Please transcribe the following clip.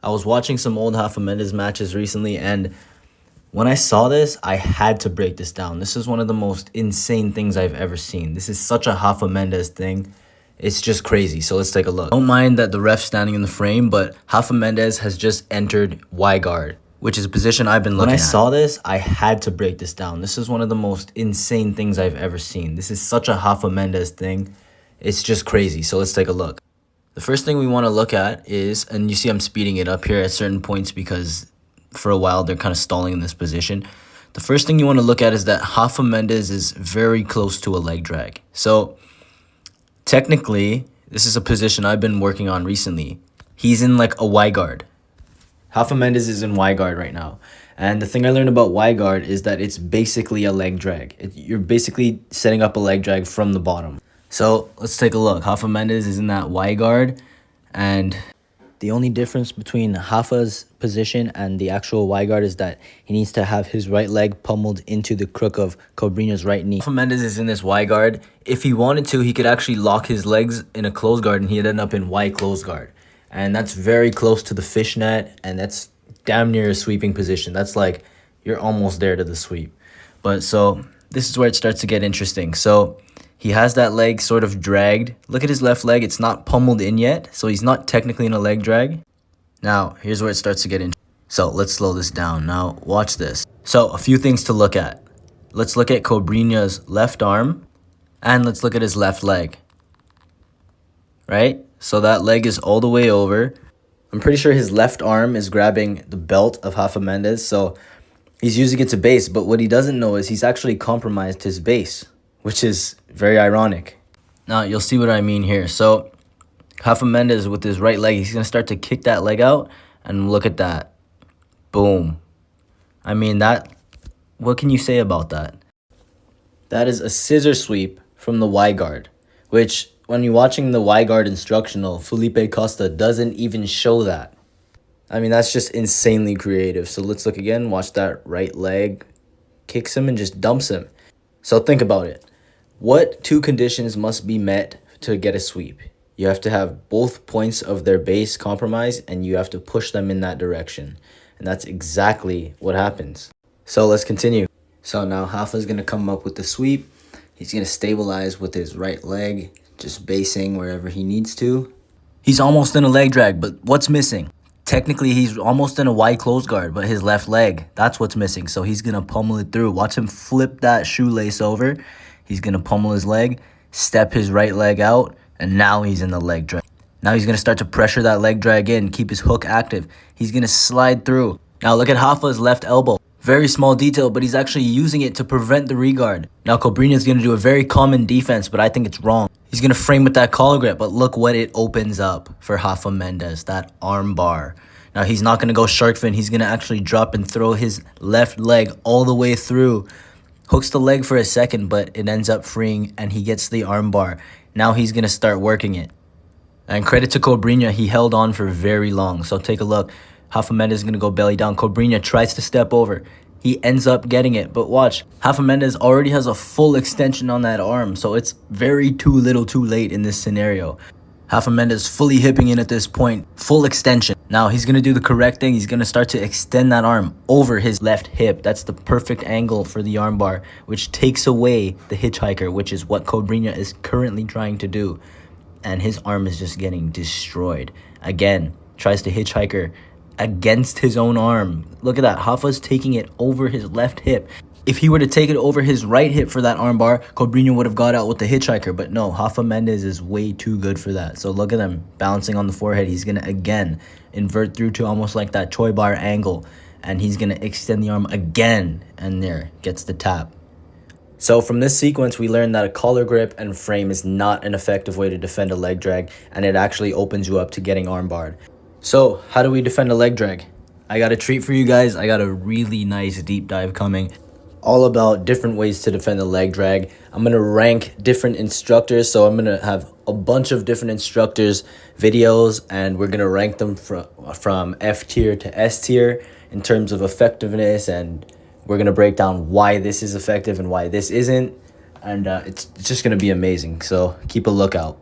I was watching some old Rafa Mendes matches recently, and when I saw this, I had to break this down. This is one of the most insane things I've ever seen. This is such a Rafa Mendes thing. It's just crazy. So let's take a look. Don't mind that the ref's standing in the frame, but Rafa Mendes has just entered Y guard, which is a position I've been looking at. When I saw this, I had to break this down. This is one of the most insane things I've ever seen. This is such a Rafa Mendes thing. It's just crazy. So let's take a look. The first thing we want to look at is, and you see I'm speeding it up here at certain points because for a while they're kind of stalling in this position. The first thing you want to look at is that Rafa Mendes is very close to a leg drag. So technically, this is a position I've been working on recently. He's in like a Y guard. Rafa Mendes is in Y guard right now. And the thing I learned about Y guard is that it's basically a leg drag. You're basically setting up a leg drag from the bottom. So let's take a look. Rafa Mendes is in that Y guard, and the only difference between Rafa's position and the actual Y guard is that he needs to have his right leg pummeled into the crook of Cobrinha's right knee. Rafa Mendes is in this Y guard. If he wanted to, he could actually lock his legs in a close guard and he'd end up in Y close guard. And that's very close to the fishnet, and that's damn near a sweeping position. That's like you're almost there to the sweep. But so this is where it starts to get interesting. So he has that leg sort of dragged. Look at his left leg. It's not pummeled in yet, so he's not technically in a leg drag. Now, here's where it starts to get interesting. So let's slow this down. Now, watch this. So a few things to look at. Let's look at Cobrinha's left arm, and let's look at his left leg. Right? So that leg is all the way over. I'm pretty sure his left arm is grabbing the belt of Rafa Mendes, so he's using it to base. But what he doesn't know is he's actually compromised his base, which is very ironic. Now, you'll see what I mean here. So, Rafa Mendes with his right leg, he's going to start to kick that leg out, and look at that. Boom. I mean, what can you say about that? That is a scissor sweep from the Y guard, which, when you're watching the Y guard instructional, Felipe Costa doesn't even show that. I mean, that's just insanely creative. So let's look again. Watch that right leg. Kicks him and just dumps him. So think about it. What two conditions must be met to get a sweep? You have to have both points of their base compromised, and you have to push them in that direction. And that's exactly what happens. So let's continue. So now Rafa's going to come up with the sweep. He's going to stabilize with his right leg, just basing wherever he needs to. He's almost in a leg drag, but what's missing? Technically, he's almost in a Y close guard, but his left leg, that's what's missing. So he's going to pummel it through. Watch him flip that shoelace over. He's going to pummel his leg, step his right leg out, and now he's in the leg drag. Now he's going to start to pressure that leg drag in, keep his hook active. He's going to slide through. Now look at Rafa's left elbow. Very small detail, but he's actually using it to prevent the regard. Now Cobrinha is going to do a very common defense, but I think it's wrong. He's going to frame with that collar grip, but look what it opens up for Rafa Mendes, that armbar. Now he's not going to go shark fin. He's going to actually drop and throw his left leg all the way through. Hooks the leg for a second, but it ends up freeing, and he gets the armbar. Now he's going to start working it. And credit to Cobrinha, he held on for very long. So take a look. Rafa Mendes is going to go belly down. Cobrinha tries to step over. He ends up getting it. But watch, Rafa Mendes already has a full extension on that arm. So it's very too little too late in this scenario. Rafa Mendes fully hipping in at this point. Full extension. Now he's going to do the correct thing. He's going to start to extend that arm over his left hip. That's the perfect angle for the armbar, which takes away the hitchhiker, which is what Cobrinha is currently trying to do. And his arm is just getting destroyed. Again, tries to hitchhiker against his own arm. Look at that. Rafa's taking it over his left hip. If he were to take it over his right hip for that armbar, Cobrinha would have got out with the hitchhiker. But no, Rafa Mendes is way too good for that. So look at him bouncing on the forehead. He's going to, again, invert through to almost like that Choi bar angle. And he's going to extend the arm again. And there, gets the tap. So from this sequence, we learned that a collar grip and frame is not an effective way to defend a leg drag. And it actually opens you up to getting armbarred. So how do we defend a leg drag? I got a treat for you guys. I got a really nice deep dive coming, all about different ways to defend the leg drag. I'm going to rank different instructors. So I'm going to have a bunch of different instructors' videos, and we're going to rank them from F tier to S tier in terms of effectiveness, and we're going to break down why this is effective and why this isn't. And it's just going to be amazing. So keep a lookout.